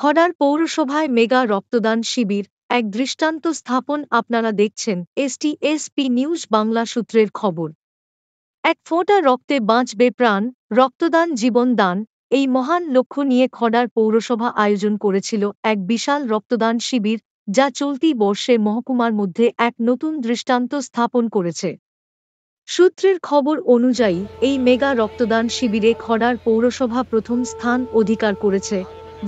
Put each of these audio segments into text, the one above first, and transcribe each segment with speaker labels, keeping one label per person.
Speaker 1: খড়ার পৌরসভায় মেগা রক্তদান শিবির এক দৃষ্টান্ত স্থাপন। আপনারা দেখছেন এসটিএসপি নিউজ বাংলা সূত্রের খবর। এক ফোঁটা রক্তে বাঁচবে প্রাণ, রক্তদান জীবন দান, এই মহান লক্ষ্য নিয়ে খড়ার পৌরসভা আয়োজন করেছিল এক বিশাল রক্তদান শিবির, যা চলতি বর্ষে মহকুমার মধ্যে এক নতুন দৃষ্টান্ত স্থাপন করেছে। সূত্রের খবর অনুযায়ী এই মেগা রক্তদান শিবিরে খড়ার পৌরসভা প্রথম স্থান অধিকার করেছে,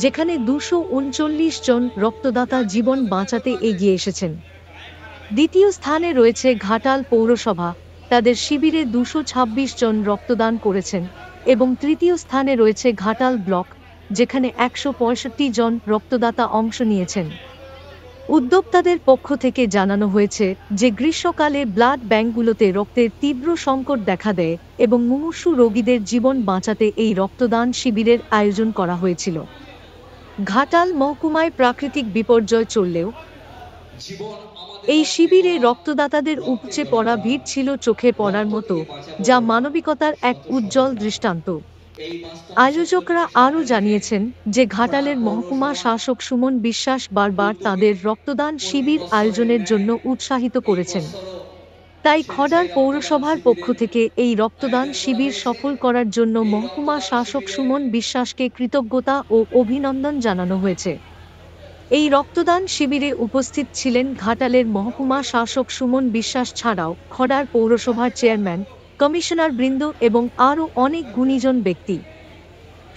Speaker 1: যেখানে 239 জন রক্তদাতা জীবন বাঁচাতে এগিয়ে এসেছেন। দ্বিতীয় স্থানে রয়েছে ঘাটাল পৌরসভা, তাদের শিবিরে 226 জন রক্তদান করেছেন, এবং তৃতীয় স্থানে রয়েছে ঘাটাল ব্লক, যেখানে 165 জন রক্তদাতা অংশ নিয়েছেন। উদ্যোক্তাদের পক্ষ থেকে জানানো হয়েছে যে গ্রীষ্মকালে ব্লাড ব্যাংকগুলোতে রক্তের তীব্র সংকট দেখা দেয় এবং মুমূর্ষু রোগীদের জীবন বাঁচাতে এই রক্তদান শিবিরের আয়োজন করা হয়েছিল। ঘাটাল মহকুমায় প্রাকৃতিক বিপর্যয় চললেও এই শিবিরে রক্তদাতাদের উপচে পড়া ভিড় ছিল চোখে পড়ার মতো, যা মানবিকতার এক উজ্জ্বল দৃষ্টান্ত। আয়োজকরা আরও জানিয়েছেন যে ঘাটালের মহকুমা শাসক সুমন বিশ্বাস বারবার তাদের রক্তদান শিবির আয়োজনের জন্য উৎসাহিত করেছেন। তাই খড়ার পৌরসভার পক্ষ থেকে এই রক্তদান শিবির সফল করার জন্য মহকুমা শাসক সুমন বিশ্বাসকে কৃতজ্ঞতা ও অভিনন্দন জানানো হয়েছে। এই রক্তদান শিবিরে উপস্থিত ছিলেন ঘাটালের মহকুমা শাসক সুমন বিশ্বাস ছাড়াও খড়ার পৌরসভার চেয়ারম্যান, কমিশনার বৃন্দ এবং আরও অনেক গুণীজন ব্যক্তি।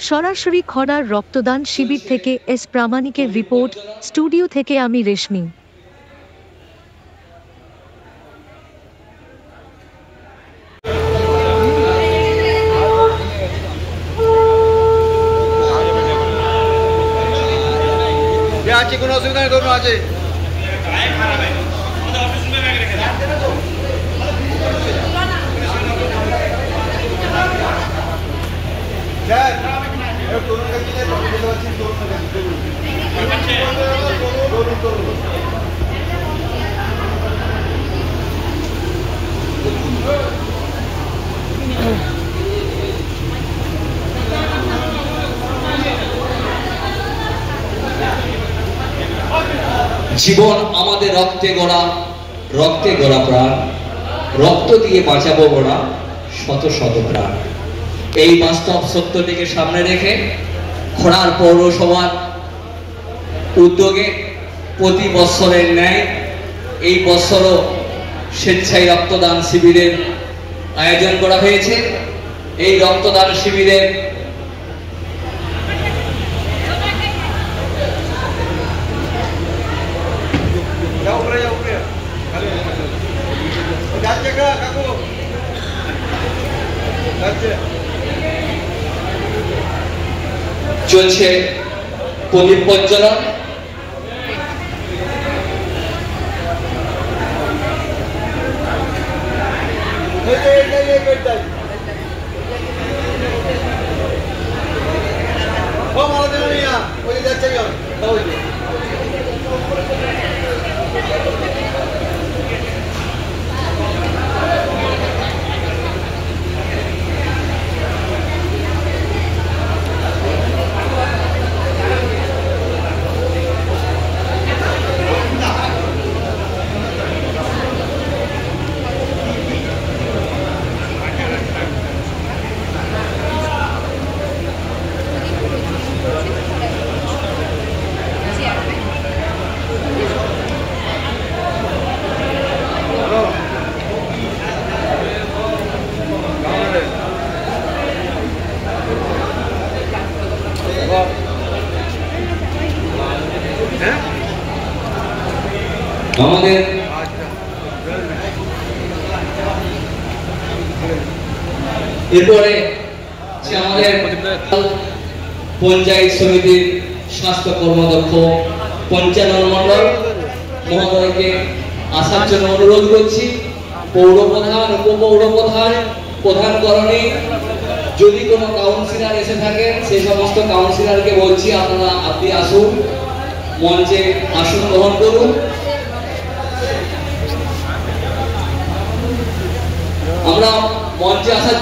Speaker 1: সরাসরি খড়ার রক্তদান শিবির থেকে এস প্রামাণিকের রিপোর্ট, স্টুডিও থেকে আমি রেশমি।
Speaker 2: আছে কোনো অসুবিধা নেই, ধরুন আছে।
Speaker 3: জীবন আমাদের রক্তে গড়া প্রাণ, রক্ত দিয়ে বাঁচাবো গড়া শত শত প্রাণ। এই বাস্তব সত্যটিকে সামনে রেখে খড়ার পৌরসভার উদ্যোগে প্রতি বৎসরের ন্যায় এই বৎসরও স্বেচ্ছায় রক্তদান শিবিরের আয়োজন করা হয়েছে। এই রক্তদান শিবিরের চলছে প্রদীপ প্রজ্বলন। আমাদের এরপরে আমাদের পঞ্চায়েত সমিতির স্বাস্থ্য কর্মদক্ষ পঞ্চানন মণ্ডল মহোদয়কে আসার জন্য অনুরোধ করছি। পৌরপ্রধান, উপপৌরপ্রধান, প্রধানকরণী, যদি কোনো কাউন্সিলর এসে থাকেন সেই সমস্ত কাউন্সিলরকে বলছি আপনি আসুন, মঞ্চে আসন গ্রহণ করুন। আমরা মঞ্চে আসার